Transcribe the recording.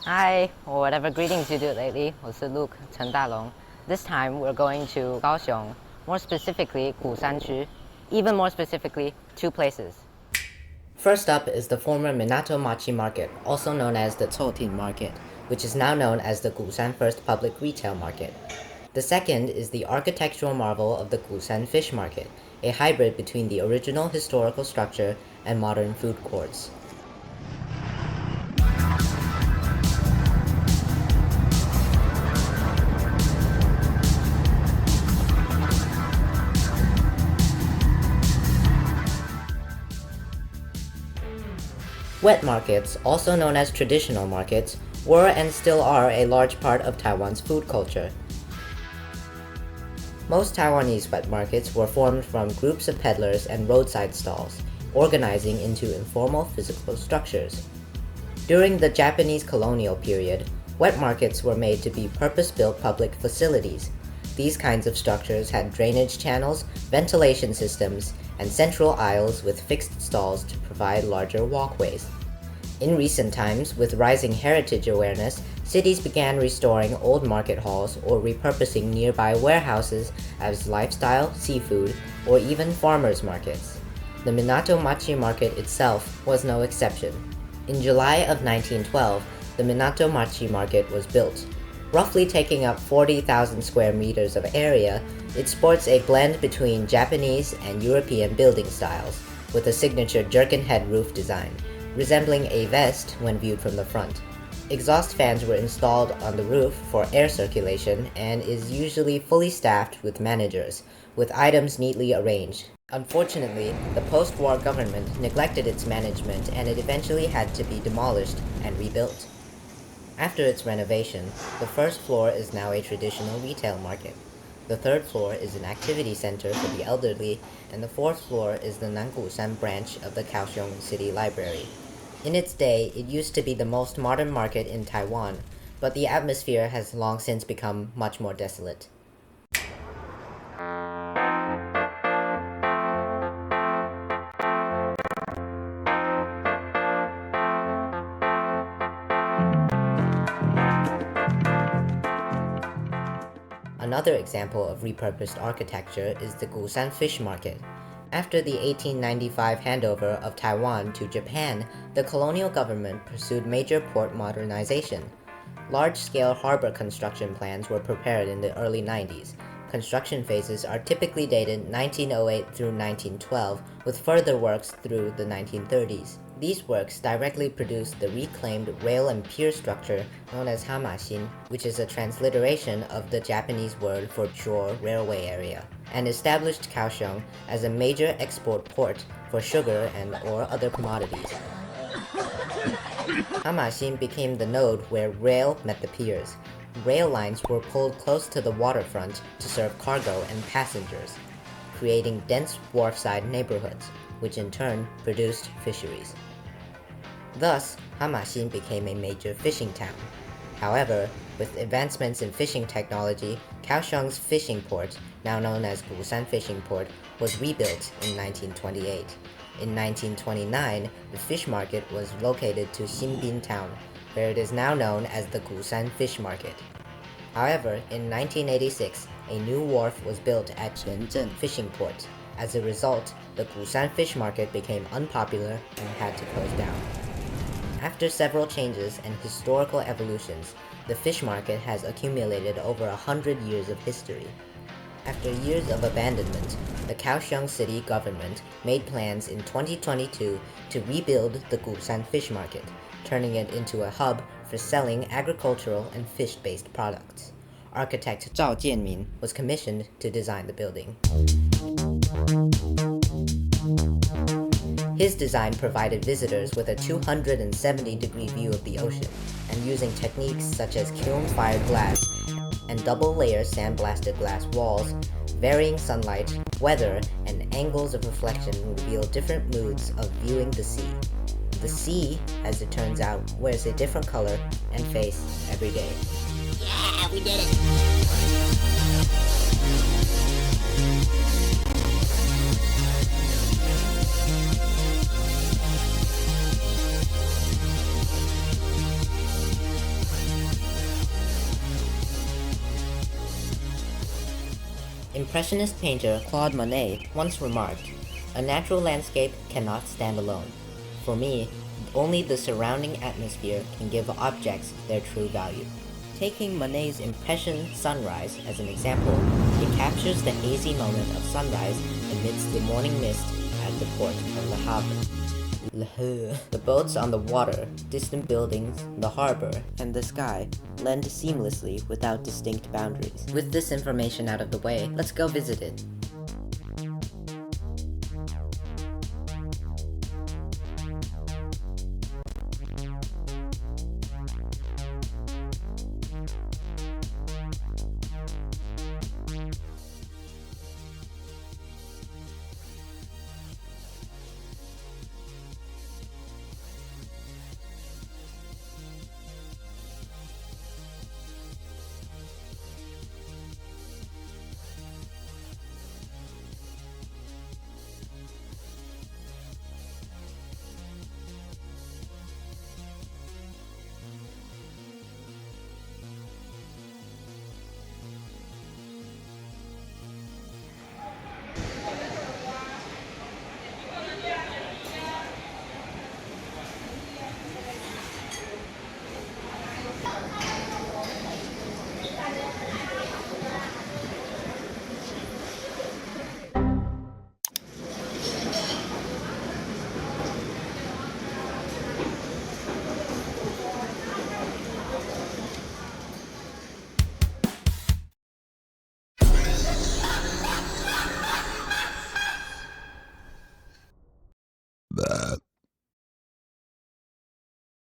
Hi, or whatever greetings you do lately. 我是 Luke 陈大龙. This time we're going to Kaohsiung, more specifically 鼓山区, even more specifically, two places. First up is the former Minato-Machi Market, also known as the Chao Chien-Ming Market, which is now known as the Gushan First Public Retail Market. The second is the architectural marvel of the Gushan Fish Market, a hybrid between the original historical structure and modern food courts. Wet markets, also known as traditional markets, were and still are a large part of Taiwan's food culture. Most Taiwanese wet markets were formed from groups of peddlers and roadside stalls, organizing into informal physical structures. During the Japanese colonial period, wet markets were made to be purpose-built public facilities. These kinds of structures had drainage channels, ventilation systems, and central aisles with fixed stalls to provide larger walkways. In recent times, with rising heritage awareness, cities began restoring old market halls or repurposing nearby warehouses as lifestyle, seafood, or even farmers' markets. The Minato-Machi Market itself was no exception. In July of 1912, the Minato-Machi Market was built. Roughly taking up 40,000 square meters of area, it sports a blend between Japanese and European building styles, with a signature jerkin head roof design, resembling a vest when viewed from the front. Exhaust fans were installed on the roof for air circulation and is usually fully staffed with managers, with items neatly arranged. Unfortunately, the post-war government neglected its management and it eventually had to be demolished and rebuilt. After its renovation, the first floor is now a traditional retail market. The third floor is an activity center for the elderly, and the fourth floor is the Nangushan branch of the Kaohsiung City Library. In its day, it used to be the most modern market in Taiwan, but the atmosphere has long since become much more desolate. Another example of repurposed architecture is the Gushan Fish Market. After the 1895 handover of Taiwan to Japan, the colonial government pursued major port modernization. Large-scale harbor construction plans were prepared in the early 90s. Construction phases are typically dated 1908 through 1912, with further works through the 1930s. These works directly produced the reclaimed rail and pier structure known as Hamashin, which is a transliteration of the Japanese word for shore railway area, and established Kaohsiung as a major export port for sugar and or other commodities. Hamashin became the node where rail met the piers. Rail lines were pulled close to the waterfront to serve cargo and passengers, creating dense wharfside neighborhoods, which in turn produced fisheries. Thus, Hamashin became a major fishing town. However, with advancements in fishing technology, Kaohsiung's fishing port, now known as Gushan Fishing Port, was rebuilt in 1928. In 1929, the fish market was located to新濱town, where it is now known as the Gushan Fish Market. However, in 1986, a new wharf was built at Shenzhen Fishing Port. As a result, the Gushan Fish Market became unpopular and had to close down. After several changes and historical evolutions, the fish market has accumulated over 100 years of history. After years of abandonment, the Kaohsiung city government made plans in 2022 to rebuild the Gushan Fish Market, turning it into a hub for selling agricultural and fish-based products. Architect Chao Chien-Ming was commissioned to design the building. His design provided visitors with a 270-degree view of the ocean, and using techniques such as kiln-fired glass and double-layer sandblasted glass walls, varying sunlight, weather, and angles of reflection reveal different moods of viewing the sea. The sea, as it turns out, wears a different color and face every day. Yeah, we did it! Impressionist painter Claude Monet once remarked, "A natural landscape cannot stand alone. For me, only the surrounding atmosphere can give objects their true value." Taking Monet's impression sunrise as an example, it captures the hazy moment of sunrise amidst the morning mist at the port of Le Havre. The boats on the water, distant buildings, the harbor, and the sky blend seamlessly without distinct boundaries. With this information out of the way, let's go visit it.